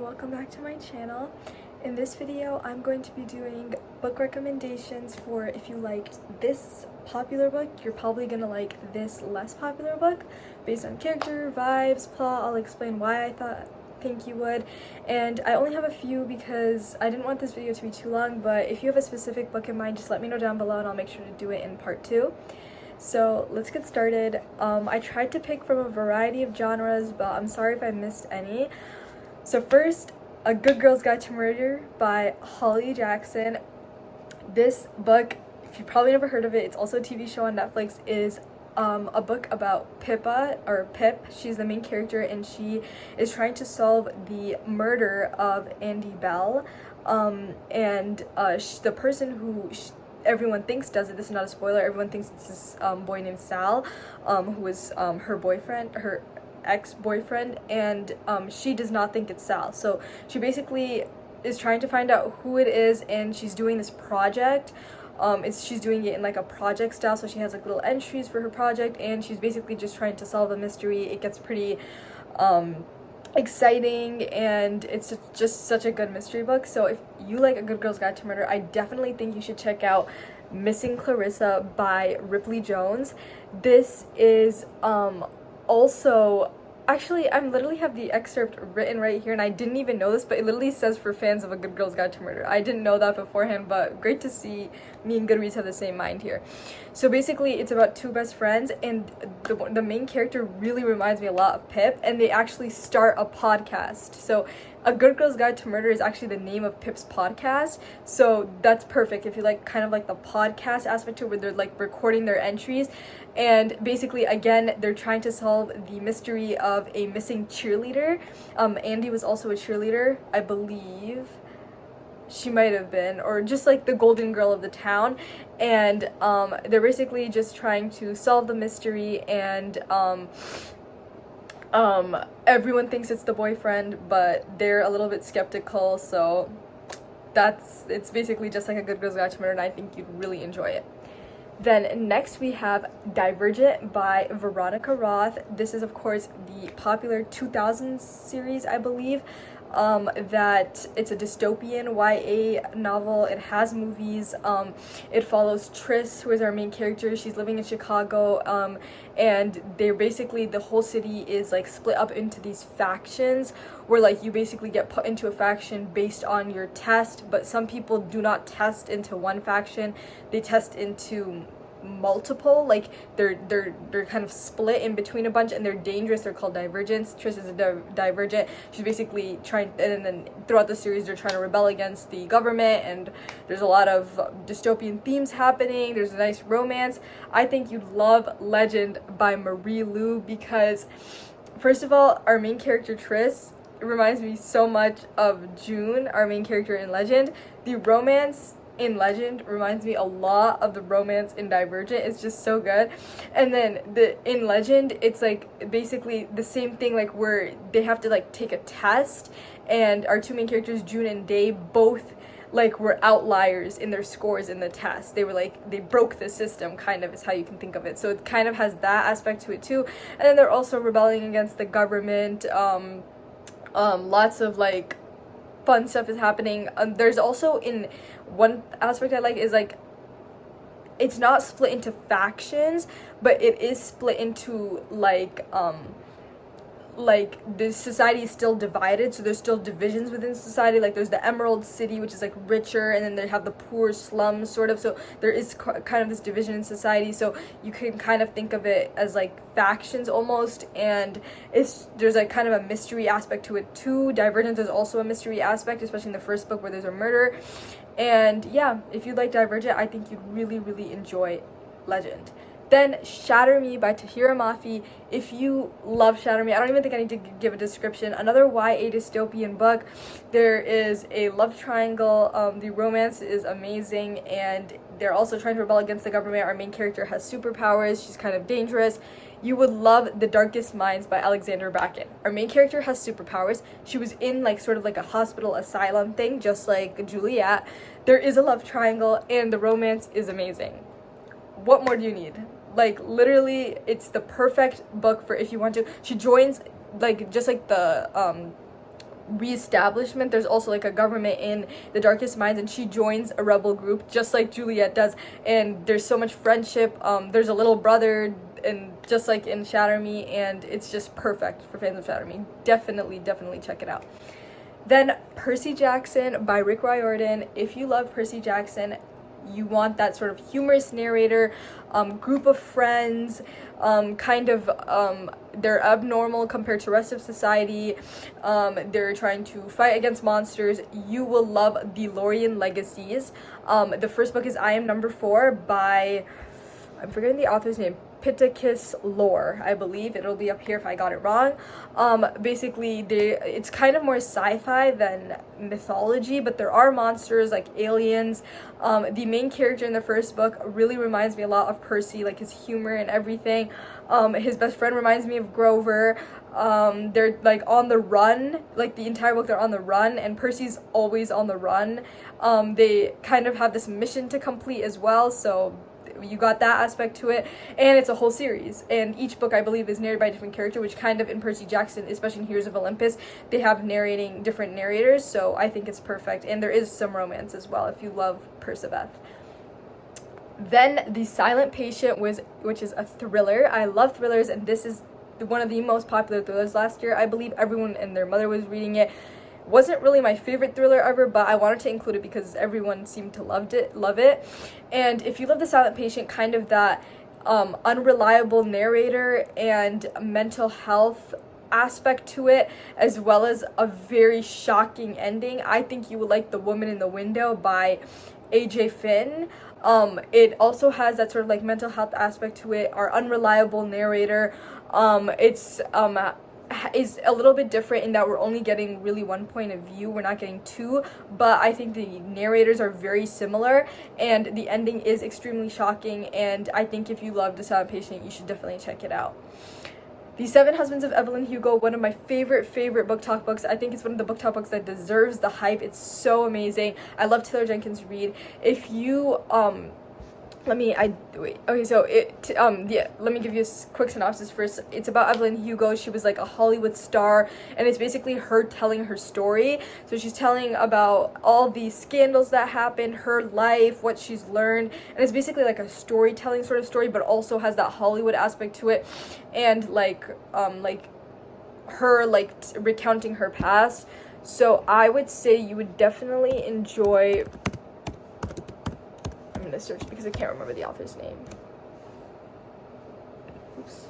welcome back to my channel. In this video, I'm going to be doing book recommendations for if you liked this popular book, you're probably gonna like this less popular book based on character, vibes, plot. I'll explain why I think you would. And I only have a few because I didn't want this video to be too long, but if you have a specific book in mind, just let me know down below and I'll make sure to do it in part 2. So let's get started. I tried to pick from a variety of genres, but I'm sorry if I missed any. So first, A Good Girl's Guide to Murder by Holly Jackson. This book, if you've probably never heard of it, it's also a TV show on Netflix, is a book about Pip. She's the main character and she is trying to solve the murder of Andy Bell. The person who everyone thinks does it, this is not a spoiler, everyone thinks it's this boy named Sal, who is her boyfriend, her ex-boyfriend, and she does not think it's Sal. So she basically is trying to find out who it is, and she's doing this project. She's doing it in like a project style, so she has like little entries for her project, and she's basically just trying to solve the mystery. It gets pretty exciting, and it's just such a good mystery book. So if you like A Good Girl's Guide to Murder, I definitely think you should check out Missing Clarissa by Ripley Jones. This is also, actually, I literally have the excerpt written right here, and I didn't even know this, but it literally says for fans of A Good Girl's Guide to Murder. I didn't know that beforehand, but great to see me and Goodreads have the same mind here. So basically, it's about two best friends, and the main character really reminds me a lot of Pip, and they actually start a podcast. So A Good Girl's Guide to Murder is actually the name of Pip's podcast, so that's perfect if you like kind of like the podcast aspect to it, where they're like recording their entries. And basically, again, they're trying to solve the mystery of a missing cheerleader. Andy was also a cheerleader, I believe. She might have been, or just like the golden girl of the town. And they're basically just trying to solve the mystery, and everyone thinks it's the boyfriend, but they're a little bit skeptical. So it's basically just like A Good Girl's Guide to Murder, and I think you'd really enjoy it. Then next we have Divergent by Veronica Roth. This is of course the popular 2000s series, I believe. That it's a dystopian YA novel. It has movies. It follows Tris, who is our main character. She's living in Chicago, and they're basically, the whole city is like split up into these factions, where like you basically get put into a faction based on your test, but some people do not test into one faction, they test into multiple, like they're kind of split in between a bunch, and they're dangerous. They're called divergents. Tris is a divergent. She's basically trying, and then throughout the series they're trying to rebel against the government, and there's a lot of dystopian themes happening. There's a nice romance. I think you'd love Legend by Marie Lu, because first of all, our main character Tris reminds me so much of June, our main character in Legend. The romance in Legend reminds me a lot of the romance in Divergent. It's just so good. And then in Legend, it's like basically the same thing, like where they have to like take a test, and our two main characters, June and Day, both like were outliers in their scores in the test. They were like, they broke the system, kind of, is how you can think of it. So it kind of has that aspect to it too. And then they're also rebelling against the government. Lots of like fun stuff is happening. There's also, in one aspect I like is like, it's not split into factions, but it is split into like the society is still divided, so there's still divisions within society. Like there's the Emerald City, which is like richer, and then they have the poor slums, sort of. So there is kind of this division in society, so you can kind of think of it as like factions almost. And there's like kind of a mystery aspect to it too. Divergent is also a mystery aspect, especially in the first book where there's a murder. And yeah, if you like Divergent, I think you'd really enjoy Legend. Then Shatter Me by Tahira Mafi. If you love Shatter Me, I don't even think I need to give a description. Another YA dystopian book. There is a love triangle. The romance is amazing, and they're also trying to rebel against the government. Our main character has superpowers. She's kind of dangerous. You would love The Darkest Minds by Alexandra Bracken. Our main character has superpowers. She was in like sort of like a hospital asylum thing, just like Juliet. There is a love triangle, and the romance is amazing. What more do you need? Like literally, it's the perfect book for if you want to. She joins like just like the reestablishment. There's also like a government in the Darkest Minds, and she joins a rebel group just like Juliet does, and there's so much friendship. There's a little brother, and just like in Shatter Me, and it's just perfect for fans of Shatter Me. Definitely check it out. Then Percy Jackson by Rick Riordan. If you love Percy Jackson, you want that sort of humorous narrator, group of friends, they're abnormal compared to the rest of society, they're trying to fight against monsters, you will love The Lorien Legacies. The first book is I Am Number 4 by, I'm forgetting the author's name, Pittacus Lore, I believe. It'll be up here if I got it wrong. Basically, it's kind of more sci-fi than mythology, but there are monsters like aliens. The main character in the first book really reminds me a lot of Percy, like his humor and everything. His best friend reminds me of Grover. They're like on the run, like the entire book they're on the run, and Percy's always on the run. They kind of have this mission to complete as well, so you got that aspect to it, and it's a whole series, and each book I believe is narrated by a different character, which kind of in Percy Jackson, especially in Heroes of Olympus, they have narrating different narrators, so I think it's perfect, and there is some romance as well if you love Perciveth. Then The Silent Patient, which is a thriller. I love thrillers, and this is one of the most popular thrillers last year. I believe everyone and their mother was reading it. Wasn't really my favorite thriller ever, but I wanted to include it because everyone seemed to love it. And if you love The Silent Patient, kind of that unreliable narrator and mental health aspect to it, as well as a very shocking ending, I think you would like The Woman in the Window by A.J. Finn. It also has that sort of like mental health aspect to it. Our unreliable narrator, is a little bit different in that we're only getting really one point of view, we're not getting two, but I think the narrators are very similar, and the ending is extremely shocking, and I think if you love The Silent Patient, you should definitely check it out. The Seven Husbands of Evelyn Hugo, one of my favorite BookTok books. I think it's one of the BookTok books that deserves the hype. It's so amazing. I love Taylor Jenkins Reid. If you let me give you a quick synopsis first. It's about Evelyn Hugo. She was like a Hollywood star, and it's basically her telling her story. So she's telling about all these scandals that happened, her life, what she's learned, and it's basically like a storytelling sort of story, but also has that Hollywood aspect to it, and her recounting her past. So I would say you would definitely enjoy. I'm gonna search because I can't remember the author's name. Oops.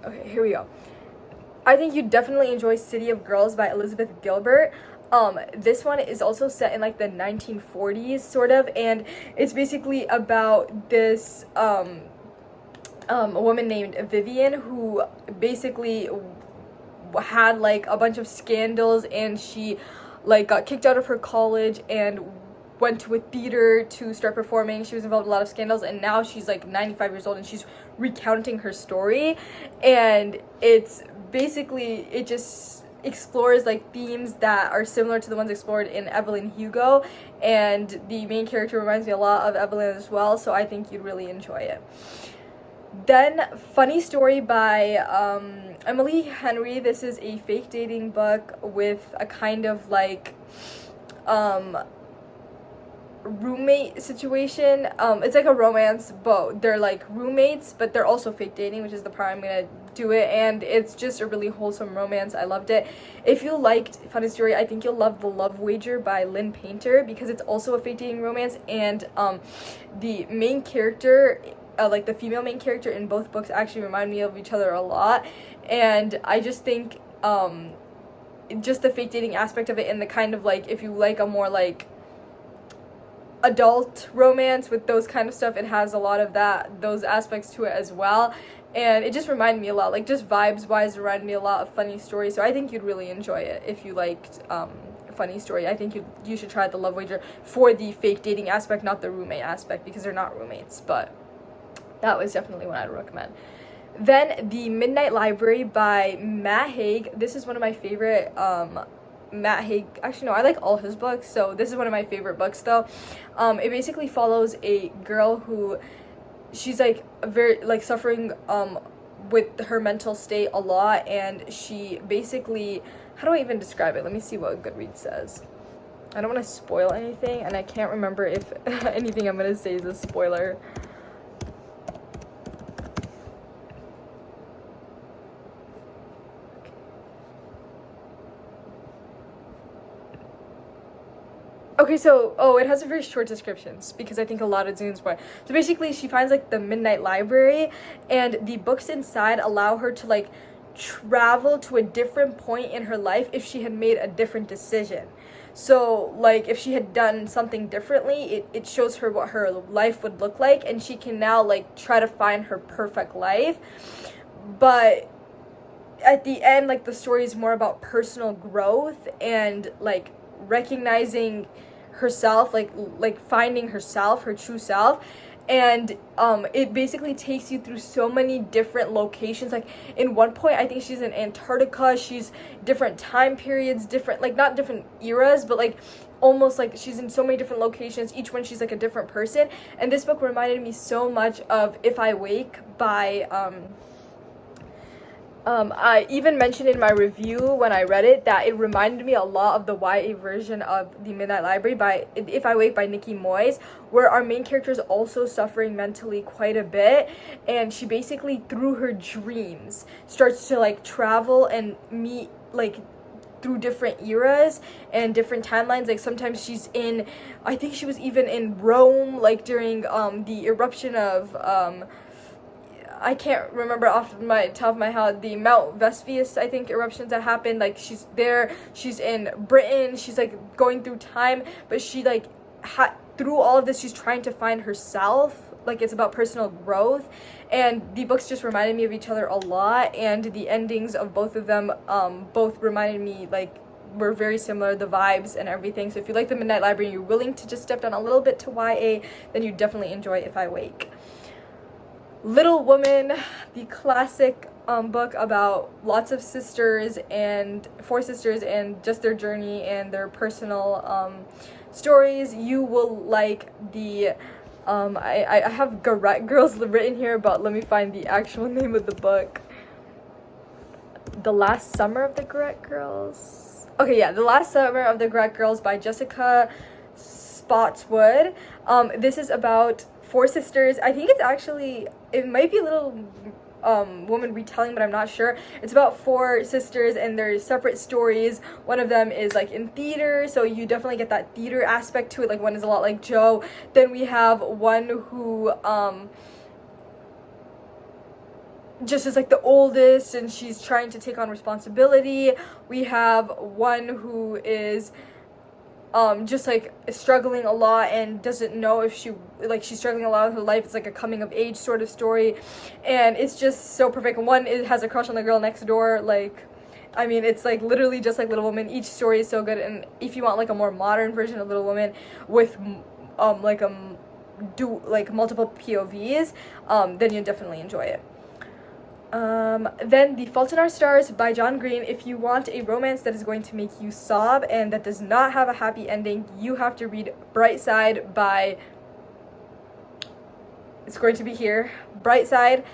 Okay, here we go. I think you definitely enjoy City of Girls by Elizabeth Gilbert. This one is also set in like the 1940s sort of, and it's basically about this a woman named Vivian who basically had like a bunch of scandals, and she like got kicked out of her college and went to a theater to start performing. She was involved in a lot of scandals, and now she's like 95 years old and she's recounting her story, and it's basically, it just explores like themes that are similar to the ones explored in Evelyn Hugo, and the main character reminds me a lot of Evelyn as well, so I think you'd really enjoy it. Then Funny Story by Emily Henry. This is a fake dating book with a kind of like roommate situation. It's like a romance, but they're like roommates, but they're also fake dating, which is the part I'm gonna do it, and it's just a really wholesome romance. I loved it. If you liked Funny Story, I think you'll love The Love Wager by Lynn Painter, because it's also a fake dating romance, and the main character, like the female main character in both books, actually remind me of each other a lot, and I just think just the fake dating aspect of it, and the kind of like, if you like a more like adult romance with those kind of stuff, it has a lot of those aspects to it as well, and it just reminded me a lot, like just vibes wise, reminded me a lot of Funny Story, so I think you'd really enjoy it if you liked Funny Story. I think you should try The Love Wager for the fake dating aspect, not the roommate aspect, because they're not roommates, but that was definitely one I'd recommend. Then The Midnight Library by Matt Haig. This is one of my favorite Matt Haig, actually no, I like all his books, so this is one of my favorite books though. It basically follows a girl who she's like very like suffering with her mental state a lot, and she basically, how do I even describe it? Let me see what Goodreads says. I don't want to spoil anything, and I can't remember if anything I'm gonna say is a spoiler. Okay, so, oh, it has a very short descriptions because I think a lot of Zune's were. So basically, she finds like the Midnight Library, and the books inside allow her to like travel to a different point in her life if she had made a different decision. So, like, if she had done something differently, it shows her what her life would look like, and she can now like try to find her perfect life. But at the end, like, the story is more about personal growth and like recognizing herself, like finding herself, her true self. And it basically takes you through so many different locations. Like, in one point I think she's in Antarctica, she's different time periods, different, like, not different eras, but like almost like she's in so many different locations, each one she's like a different person. And this book reminded me so much of If I Wake by I even mentioned in my review when I read it that it reminded me a lot of the YA version of The Midnight Library by If I Wake by Nikki Moyes, where our main character is also suffering mentally quite a bit, and she basically, through her dreams, starts to like travel and meet like through different eras and different timelines. Like, sometimes she's in, I think she was even in Rome, like during the eruption of I can't remember off my top of my head, the Mount Vesuvius, I think, eruptions that happened. Like, she's there, she's in Britain, she's like going through time, but she like through all of this she's trying to find herself. Like, it's about personal growth, and the books just reminded me of each other a lot, and the endings of both of them both reminded me, like, were very similar, the vibes and everything. So if you like The Midnight Library and you're willing to just step down a little bit to YA, then you definitely enjoy If I Wake. Little Woman, the classic book about lots of sisters, and 4 sisters, and just their journey and their personal stories. You will like the I have Garrett Girls written here, but let me find the actual name of the book. The Last Summer of the Garrett Girls. Okay, yeah, The Last Summer of the Garrett Girls by Jessica Spotswood. This is about 4 sisters. I think it's actually, it might be a Little Woman retelling, but I'm not sure. It's about 4 sisters and their separate stories. One of them is like in theater, so you definitely get that theater aspect to it. Like, one is a lot like Jo. Then we have one who just is like the oldest, and she's trying to take on responsibility. We have one who is just like struggling a lot and doesn't know if she's struggling a lot with her life. It's like a coming of age sort of story, and it's just so perfect. One, it has a crush on the girl next door. Like, I mean, it's like literally just like Little Woman. Each story is so good, and if you want like a more modern version of Little Woman with multiple POVs, then you'll definitely enjoy it. Then The Fault in Our Stars by John Green. If you want a romance that is going to make you sob and that does not have a happy ending, you have to read Bright Side by, it's going to be here, Bright Side,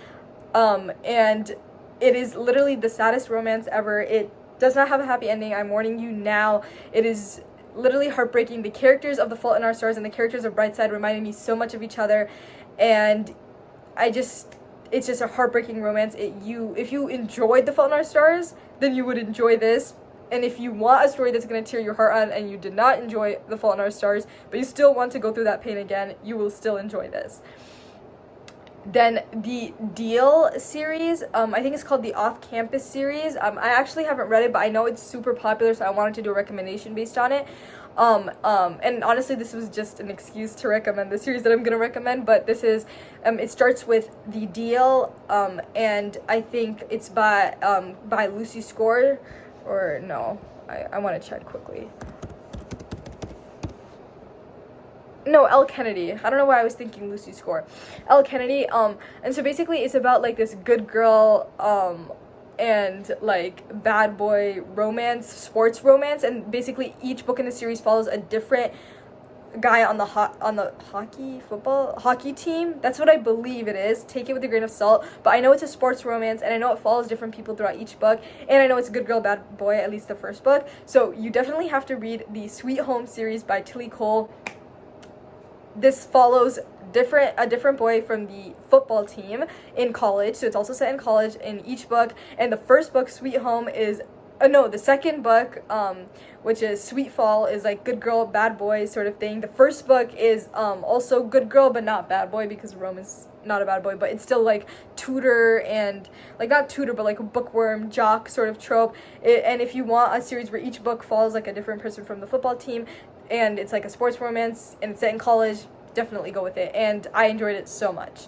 and it is literally the saddest romance ever. It does not have a happy ending, I'm warning you now. It is literally heartbreaking. The characters of The Fault in Our Stars and the characters of Bright Side reminded me so much of each other, and it's just a heartbreaking romance. If you enjoyed The Fault in Our Stars, then you would enjoy this. And if you want a story that's going to tear your heart out and you did not enjoy The Fault in Our Stars, but you still want to go through that pain again, you will still enjoy this. Then the Deal series, I think it's called the Off-Campus series. I actually haven't read it, but I know it's super popular, so I wanted to do a recommendation based on it. And honestly, this was just an excuse to recommend the series that I'm gonna recommend, but this is, it starts with The Deal, and I think it's by Lucy Score, or no, I want to check quickly. No, Elle Kennedy. I don't know why I was thinking Lucy Score. Elle Kennedy, and so basically it's about like this good girl, and like bad boy romance, sports romance, and basically each book in the series follows a different guy on the hockey team. That's what I believe it is. Take it with a grain of salt, but I know it's a sports romance, and I know it follows different people throughout each book, and I know it's a good girl bad boy, at least the first book. So you definitely have to read the Sweet Home series by Tilly Cole. This follows a different boy from the football team in college, so it's also set in college in each book. And the first book, Sweet Home, is the second book, which is Sweet Fall, is like good girl bad boy sort of thing. The first book is also good girl but not bad boy, because Rome is not a bad boy, but it's still like tutor and like not tutor but like a bookworm jock sort of trope. And if you want a series where each book follows like a different person from the football team, and it's like a sports romance and it's set in college, definitely go with it, and I enjoyed it so much.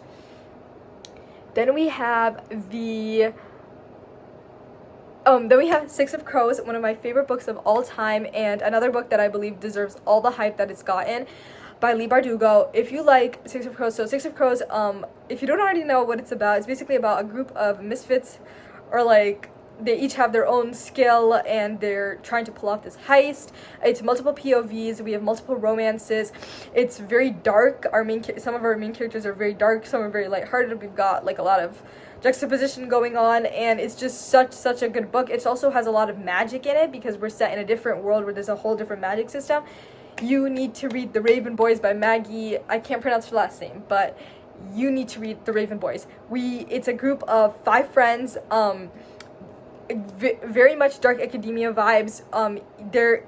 Then we have Six of Crows, one of my favorite books of all time, and another book that I believe deserves all the hype that it's gotten, by Leigh Bardugo. If you like Six of Crows, so Six of Crows, if you don't already know what it's basically about a group of misfits, or like they each have their own skill and they're trying to pull off this heist. It's multiple POVs. We have multiple romances. It's very dark. Some of our main characters are very dark. Some are very lighthearted. We've got like a lot of juxtaposition going on, and it's just such a good book. It also has a lot of magic in it because we're set in a different world where there's a whole different magic system. You need to read The Raven Boys by Maggie. I can't pronounce her last name, but you need to read The Raven Boys. It's a group of 5 friends. Very much dark academia vibes.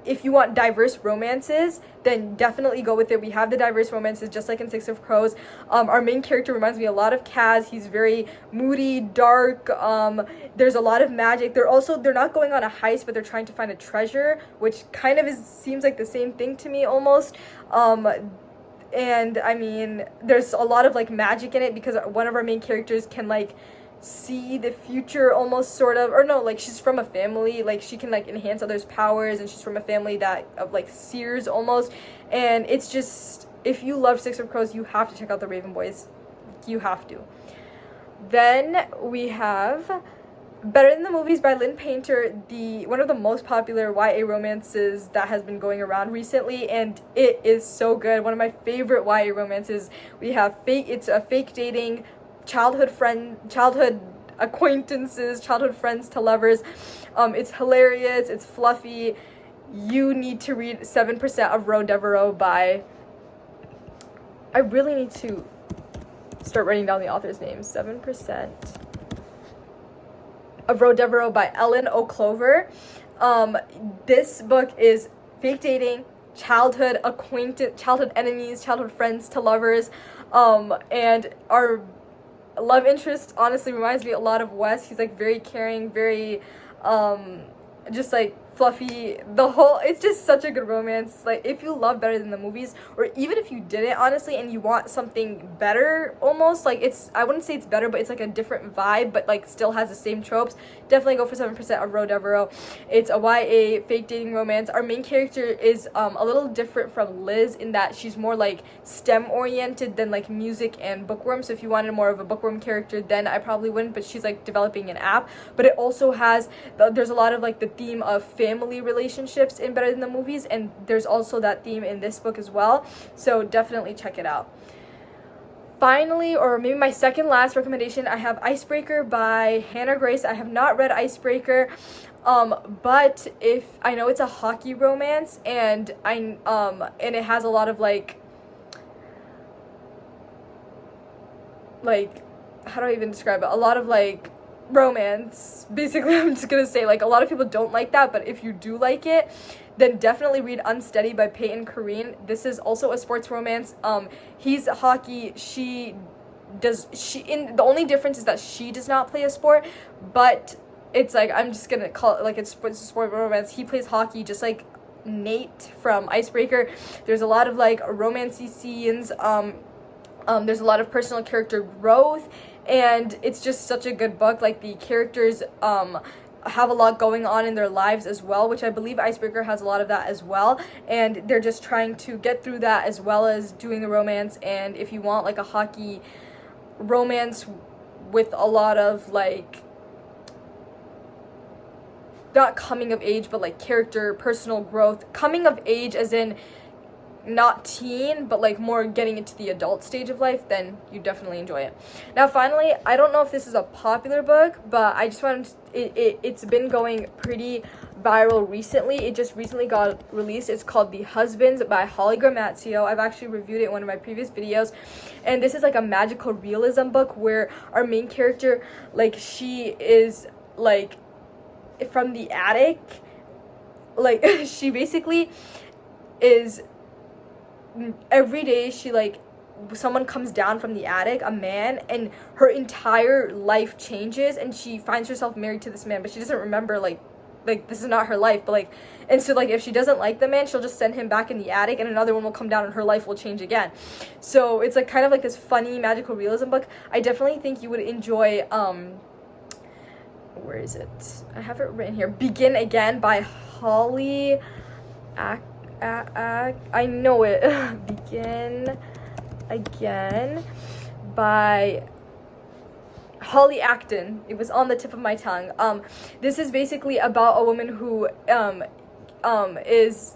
If you want diverse romances, then definitely go with it. We have the diverse romances just like in Six of Crows. Our main character reminds me a lot of Kaz. He's very moody, dark. There's a lot of magic. They're not going on a heist, but they're trying to find a treasure, which kind of seems like the same thing to me almost. And I mean, there's a lot of like magic in it because one of our main characters can like see the future almost, sort of, or no, like she's from a family, like she can like enhance others' powers, and she's from a family of like seers almost. And it's just, if you love Six of Crows, you have to check out The Raven Boys. You have to. Then we have Better Than the Movies by Lynn Painter, one of the most popular YA romances that has been going around recently, and it is so good. One of my favorite YA romances. We have it's a fake dating, childhood acquaintances, childhood friends to lovers. It's hilarious, it's fluffy. You need to read 7% of Ro Devereaux by, I really need to start writing down the author's name. 7% of Ro Devereaux by Ellen O'Clover. This book is fake dating, childhood enemies, childhood friends to lovers, and our love interest honestly reminds me a lot of Wes. He's like very caring, very just like fluffy. It's just such a good romance. Like, if you love Better Than the Movies, or even if you didn't honestly and you want something better, almost like, I wouldn't say it's better, but it's like a different vibe, but like still has the same tropes, definitely go for 7% of Ro Devereaux. It's a YA fake dating romance. Our main character is a little different from Liz in that she's more like STEM oriented than like music and bookworm. So if you wanted more of a bookworm character, then I probably wouldn't, but she's like developing an app. But it also there's a lot of like the theme of family relationships in Better Than the Movies, and there's also that theme in this book as well, so definitely check it out. Finally, or maybe my second last recommendation, I have Icebreaker by Hannah Grace. I have not read Icebreaker, but I know it's a hockey romance, and it has a lot of like how do I even describe it? A lot of like romance, basically. I'm just gonna say, like, a lot of people don't like that, but if you do like it, then definitely read Unsteady by Peyton Corrine. This is also a sports romance. He's hockey, the only difference is that she does not play a sport, but it's like, I'm just gonna call it like it's a sport romance. He plays hockey just like Nate from Icebreaker. There's a lot of like romancy scenes, there's a lot of personal character growth, and it's just such a good book. Like, the characters have a lot going on in their lives as well, which I believe Icebreaker has a lot of that as well, and they're just trying to get through that as well as doing the romance. And if you want like a hockey romance with a lot of like, not coming of age, but like character, personal growth, coming of age as in not teen, but like more getting into the adult stage of life, then you definitely enjoy it. Now finally, I don't know if this is a popular book, but I just wanted it's been going pretty viral recently. It just recently got released. It's called The Husbands by Holly Gramazio. I've actually reviewed it in one of my previous videos, and this is like a magical realism book where our main character, like, she is like from the attic, like she basically is, every day she like, someone comes down from the attic, a man, and her entire life changes, and she finds herself married to this man, but she doesn't remember like this is not her life, but like, and so like if she doesn't like the man, she'll just send him back in the attic, and another one will come down and her life will change again. So it's like kind of like this funny magical realism book. I definitely think you would enjoy where is it? I have it written here. Begin Again by Holly I know it. Begin Again by Holly Acton. It was on the tip of my tongue. This is basically about a woman who is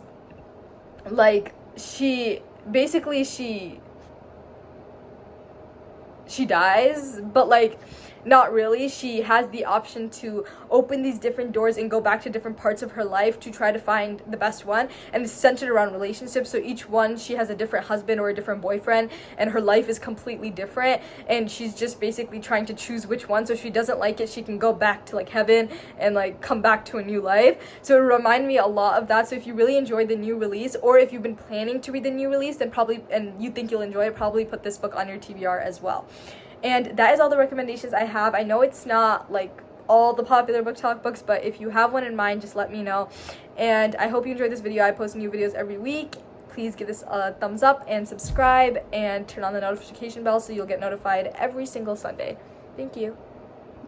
like, she dies, but like not really. She has the option to open these different doors and go back to different parts of her life to try to find the best one, and it's centered around relationships. So each one, she has a different husband or a different boyfriend, and her life is completely different, and she's just basically trying to choose which one. So if she doesn't like it, she can go back to like heaven and like come back to a new life. So it reminded me a lot of that. So if you really enjoyed the new release, or if you've been planning to read the new release, then probably, and you think you'll enjoy it, probably put this book on your TBR as well. And that is all the recommendations I have. I know it's not like all the popular book talk books, but if you have one in mind, just let me know. And I hope you enjoyed this video. I post new videos every week. Please give this a thumbs up and subscribe and turn on the notification bell so you'll get notified every single Sunday. Thank you.